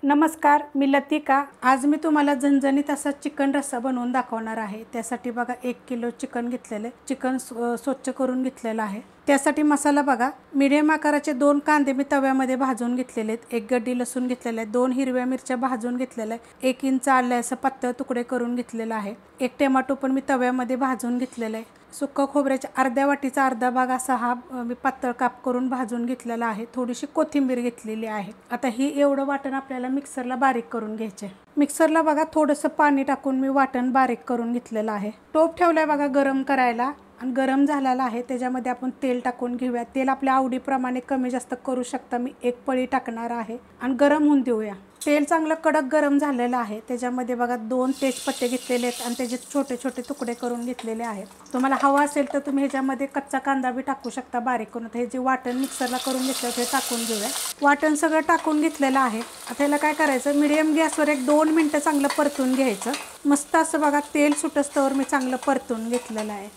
नमस्कार, मी लतिका। आज मी तुम्हाला झणझणीत असा चिकन रस्सा बनवून दाखवणार आहे। त्यासाठी बघा 1 किलो चिकन घेतलेले, चिकन स्वच्छ करून घेतलेला आहे। त्यासाठी मसाला बघा, मीडियम आकाराचे 2 कांदे मी तव्यामध्ये भाजून घेतलेले आहेत, 1 गड्डी लसूण घेतलेला आहे, 2 हिरव्या मिरच्या भाजून घेतलेल्या आहे, 1 इंच आलं असं पातळ तुकडे करून घेतलेला आहे, 1 टोमॅटो पण मी तव्यामध्ये भाजून घेतलेला आहे, सुक्का खोबऱ्याच्या अर्ध्या वाटीचा अर्धा भाग असा हा मी पातळ काप करून भाजून घेतलेला आहे, थोडीशी कोथिंबीर घेतलेली आहे। आता ही एवढं वाटण आपल्याला मिक्सरला बारीक करून घ्यायचे। मिक्सरला बघा थोडंसं पाणी टाकून मी वाटण बारीक करून घेतलेलं आहे। टोप ठेवलाय बघा गरम करायला आणि गरम झालेला आहे। त्याच्यामध्ये आपण तेल टाकून घेऊया। तेल आपल्या आवडीप्रमाणे कमी जास्त करू शकता। मी 1 पळी टाकणार आहे आणि गरम होऊन देऊया। तेल चांगलं कडक गरम झालेलं आहे। त्याच्यामध्ये बघा 2 तेजपत्ते घेतलेले आहेत आणि त्याचे छोटे छोटे तुकडे करून घेतलेले आहेत। तुम्हाला हवा असेल तर तुम्ही ह्याच्यामध्ये कच्चा कांदा बी टाकू शकता बारीक करून। हे जे वाटण मिक्सरला करून घेतलं ते टाकून घेऊया। वाटण सगळं टाकून घेतलेलं आहे। आता याला काय करायचं, मीडियम गॅसवर 1-2 मिनिटं चांगलं परतून घ्यायचं। मस्त असं बघा तेल सुटस्तवर मी चांगलं परतून घेतलेलं आहे।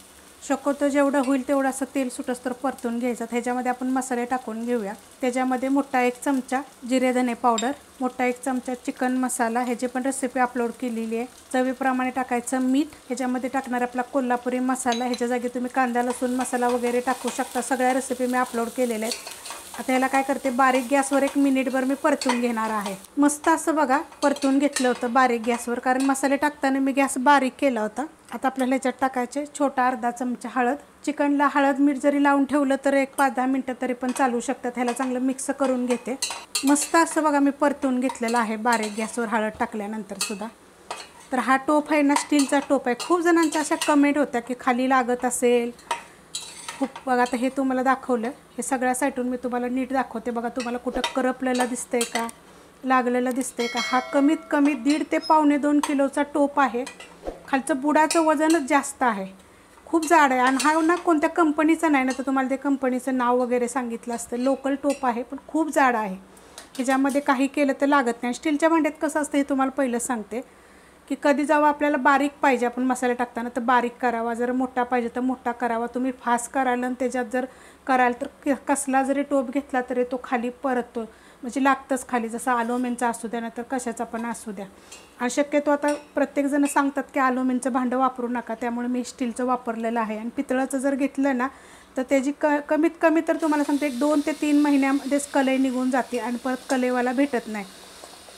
शक्यतो जेवढं होईल तेवढं असं तेल सुटस्तर परतून घ्यायचं। ह्याच्यामध्ये आपण मसाले टाकून घेऊया। त्याच्यामध्ये मोठा 1 चमचा जिरे धने पावडर, मोठा 1 चमचा चिकन मसाला, ह्याची पण रेसिपी अपलोड केलेली आहे। चवीप्रमाणे टाकायचं मीठ, ह्याच्यामध्ये टाकणार आपला कोल्हापुरी मसाला, ह्याच्या जागी तुम्ही कांदा लसूण मसाला वगैरे टाकू शकता। सगळ्या रेसिपी मी अपलोड केलेल्या आहेत। आता याला काय करते, बारीक गॅसवर 1 मिनिटभर मी परतून घेणार आहे। मस्त असं बघा परतून घेतलं होतं बारीक गॅसवर, कारण मसाले टाकताना मी गॅस बारीक केला होता। आता आपल्याला ह्याच्यात टाकायचे छोटा अर्धा चमचा हळद। चिकनला हळद मीठ जरी लावून ठेवलं तर 1-5-10 मिनिटं तरी पण चालू शकतात। ह्याला चांगलं मिक्स करून घेते। मस्त असं बघा मी परतून घेतलेलं आहे बारीक गॅसवर हळद टाकल्यानंतर सुद्धा। तर हा टोप आहे ना, स्टीलचा टोप आहे। खूप जणांच्या अशा कमेंट होत्या की खाली लागत असेल खूप। बघा आता हे तुम्हाला दाखवलं, हे सगळ्या साईडून मी तुम्हाला नीट दाखवते। बघा तुम्हाला कुठं करपलेला दिसतंय का, लागलेलं दिसतंय का। हा कमीत कमी 1.5 ते 1.25-2 किलोचा टोप आहे। खालचं बुडाचं वजनच जास्त आहे, खूप जाड आहे। आणि हा ना कोणत्या कंपनीचा नाही ना, तर तुम्हाला ते कंपनीचं नाव वगैरे सांगितलं असतं। लोकल टोप आहे पण खूप जाड आहे। ह्याच्यामध्ये काही केलं तर लागत नाही। स्टीलच्या भांड्यात कसं असतं हे तुम्हाला पहिलं सांगते की कधी जेव्हा आपल्याला बारीक पाहिजे आपण मसाले टाकताना तर बारीक करावा, जर मोठा पाहिजे तर मोठा करावा। तुम्ही फास्ट कराल आणि त्याच्यात जर कराल तर कसला जरी टोप घेतला तरी तो खाली परततो, म्हणजे लागतंच खाली। जसं ॲल्युमिनियमचा असू द्या नाही तर कशाचा पण असू द्या। आणि शक्यतो आता प्रत्येकजण सांगतात की ॲल्युमिनियमचं भांडं वापरू नका, त्यामुळे मी स्टीलचं वापरलेलं आहे। आणि पितळाचं जर घेतलं ना तर त्याची कमीत कमी तर तुम्हाला सांगते 1 2 ते 3 महिन्यामध्येच कलई निघून जाते आणि परत कलईवाला भेटत नाही।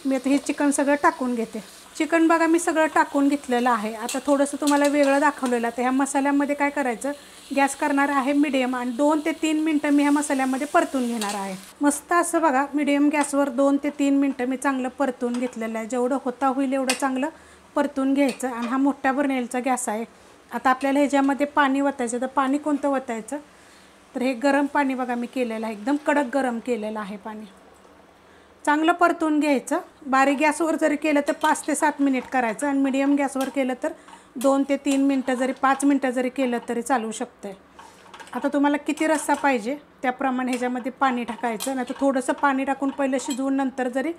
मी आता हे चिकन सगळं टाकून घेते। चिकन बघा मी सगळं टाकून घेतलेलं आहे। आता थोडंसं तुम्हाला वेगळं दाखवलेलं आहे। ह्या मसाल्यामध्ये काय करायचं, गॅस करणार आहे मीडियम आणि 2 ते 3 मिनिटं मी ह्या मसाल्यामध्ये परतून घेणार आहे। मस्त असं बघा मीडियम गॅसवर 2 ते 3 मिनिटं मी चांगलं परतून घेतलेलं आहे। जेवढं होता होईल एवढं चांगलं परतून घ्यायचं। आणि हा मोठ्या बर्नेलचा गॅस आहे। आता आपल्याला ह्याच्यामध्ये पाणी वतायचं, तर पाणी कोणतं वतायचं, तर हे गरम पाणी बघा मी केलेलं आहे, एकदम कडक गरम केलेलं आहे पाणी। चांगलं परतून घ्यायचं। बारीक गॅसवर जरी केलं तर 5 ते 7 मिनिट करायचं आणि मीडियम गॅसवर केलं तर 2 ते 3 मिनिटं जरी 5 मिनिटं जरी केलं तरी चालू शकतं। आता तुम्हाला किती रस्सा पाहिजे त्याप्रमाणे ह्याच्यामध्ये पाणी टाकायचं, नाही तर थोडंसं पाणी टाकून पहिलं शिजवून नंतर जरी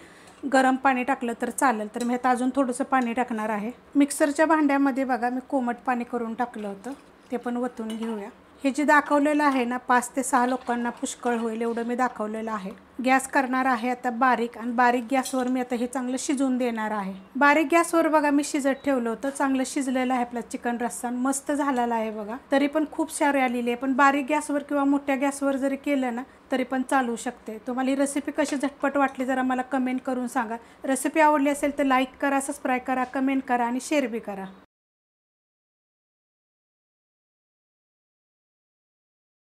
गरम पाणी टाकलं तर चालेल। तर मी आता अजून थोडंसं पाणी टाकणार आहे। मिक्सरच्या भांड्यामध्ये बघा मी कोमट पाणी करून टाकलं होतं, ते पण वतून घेऊया। हे जे दाखवलेलं आहे ना 5 ते 6 लोकांना पुष्कळ होईल एवढं मी दाखवलेलं आहे। गॅस करणार आहे आता बारीक, आणि बारीक गॅसवर मी आता हे चांगलं शिजवून देणार आहे। बारीक गॅसवर बघा मी शिजत ठेवलं होतं, चांगलं शिजलेलं आहे आपला चिकन रस्सा, मस्त झालेला आहे बघा। तरी पण खूप सारे आलेली आहे, पण बारीक गॅसवर किंवा मोठ्या गॅसवर जरी केलं ना तरी पण चालू शकते। तुम्हाला ही रेसिपी कशी झटपट वाटली जरा मला कमेंट करून सांगा। रेसिपी आवडली असेल तर लाईक करा, सबस्क्राईब करा, कमेंट करा आणि शेअर बी करा।